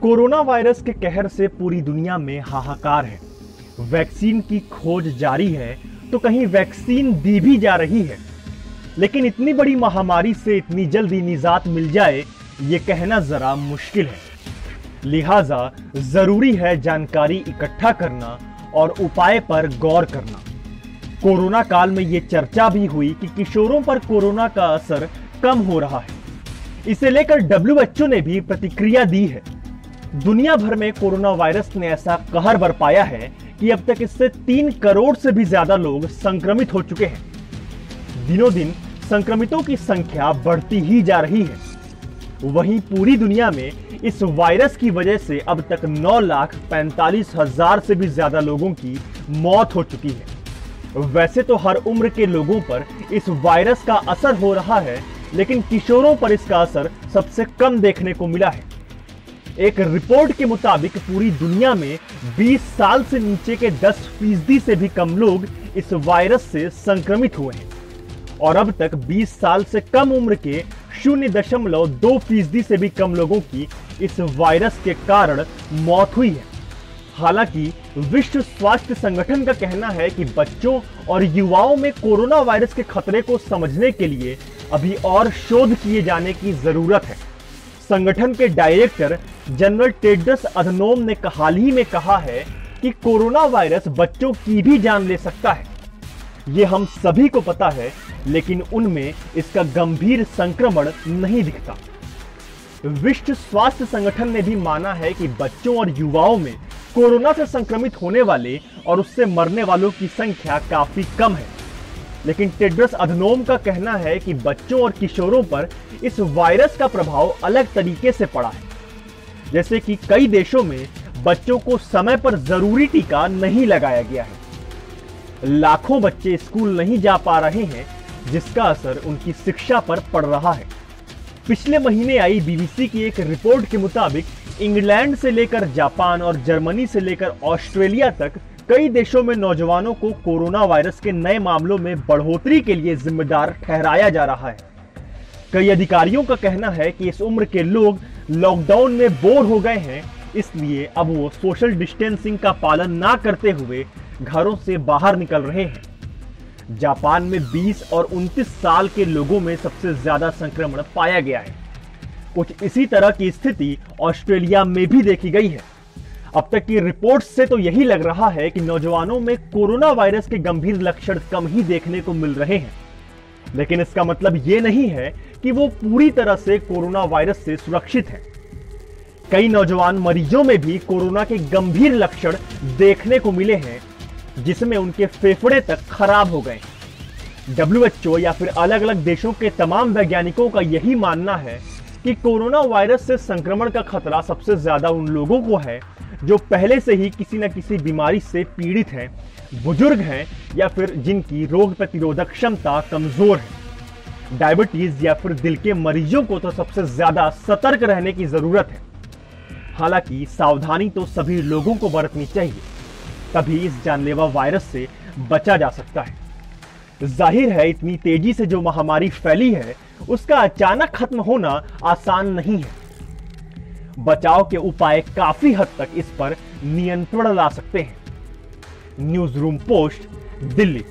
Corona virus के कहर से पूरी दुनिया में हाहाकार है। वैक्सीन की खोज जारी है तो कहीं वैक्सीन दी भी जा रही है, लेकिन इतनी बड़ी महामारी से इतनी जल्दी निजात मिल जाए ये कहना जरा मुश्किल है। लिहाजा जरूरी है जानकारी इकट्ठा करना और उपाय पर गौर करना। कोरोना काल में ये चर्चा भी हुई कि किशोरों पर कोरोना का असर कम हो रहा है। इसे लेकर WHO ने भी प्रतिक्रिया दी है। दुनिया भर में कोरोना वायरस ने ऐसा कहर बरपाया है कि अब तक इससे 3 करोड़ से भी ज्यादा लोग संक्रमित हो चुके हैं। दिनों दिन संक्रमितों की संख्या बढ़ती ही जा रही है। वहीं पूरी दुनिया में इस वायरस की वजह से अब तक 9,45,000 से भी ज्यादा लोगों की मौत हो चुकी है। वैसे तो हर उम्र के लोगों पर इस वायरस का असर हो रहा है, लेकिन किशोरों पर इसका असर सबसे कम देखने को मिला है। एक रिपोर्ट के मुताबिक पूरी दुनिया में 20 साल से नीचे के 10% से भी कम लोग इस वायरस से संक्रमित हुए हैं और अब तक 20 साल से कम उम्र के 0.2% से भी कम लोगों की इस वायरस के कारण मौत हुई है। हालांकि विश्व स्वास्थ्य संगठन का कहना है कि बच्चों और युवाओं में कोरोना वायरस के खतरे को समझने के लिए अभी और शोध किए जाने की जरूरत है। संगठन के डायरेक्टर जनरल टेड्रस अधनोम ने हाल ही में कहा है कि कोरोना वायरस बच्चों की भी जान ले सकता है। ये हम सभी को पता है, लेकिन उनमें इसका गंभीर संक्रमण नहीं दिखता। विश्व स्वास्थ्य संगठन ने भी माना है कि बच्चों और युवाओं में कोरोना से संक्रमित होने वाले और उससे मरने वालों की संख्या काफी कम है, लेकिन टेड्रस अधनोम का कहना है कि बच्चों और किशोरों पर इस वायरस का प्रभाव अलग तरीके से पड़ा है। जैसे कि कई देशों में बच्चों को समय पर जरूरी टीका नहीं लगाया गया है। लाखों बच्चे स्कूल नहीं जा पा रहे हैं, जिसका असर उनकी शिक्षा पर पड़ रहा है। पिछले महीने आई BBC की एक रिपोर्ट के मुताबिक इंग्लैंड से लेकर जापान और जर्मनी से लेकर ऑस्ट्रेलिया तक कई देशों में नौजवानों को कोरोना वायरस के नए मामलों में बढ़ोतरी के लिए जिम्मेदार ठहराया जा रहा है। कई अधिकारियों का कहना है कि इस उम्र के लोग लॉकडाउन में बोर हो गए हैं, इसलिए अब वो सोशल डिस्टेंसिंग का पालन ना करते हुए घरों से बाहर निकल रहे हैं। जापान में 20 और 29 साल के लोगों में सबसे ज्यादा संक्रमण पाया गया है। कुछ इसी तरह की स्थिति ऑस्ट्रेलिया में भी देखी गई है। अब तक की रिपोर्ट से तो यही लग रहा है कि नौजवानों में कोरोना वायरस के गंभीर लक्षण कम ही देखने को मिल रहे हैं, लेकिन इसका मतलब ये नहीं है कि वो पूरी तरह से कोरोना वायरस से सुरक्षित हैं। कई नौजवान मरीजों में भी कोरोना के गंभीर लक्षण देखने को मिले हैं, जिसमें उनके फेफड़े तक खराब हो गए। WHO या फिर अलग अलग देशों के तमाम वैज्ञानिकों का यही मानना है कि कोरोना वायरस से संक्रमण का खतरा सबसे ज्यादा उन लोगों को है जो पहले से ही किसी न किसी बीमारी से पीड़ित हैं, बुजुर्ग हैं या फिर जिनकी रोग प्रतिरोधक क्षमता कमजोर है। डायबिटीज या फिर दिल के मरीजों को तो सबसे ज्यादा सतर्क रहने की जरूरत है। हालांकि सावधानी तो सभी लोगों को बरतनी चाहिए, तभी इस जानलेवा वायरस से बचा जा सकता है। जाहिर है इतनी तेजी से जो महामारी फैली है उसका अचानक खत्म होना आसान नहीं है। बचाव के उपाय काफी हद तक इस पर नियंत्रण ला सकते हैं। News room post, Delhi.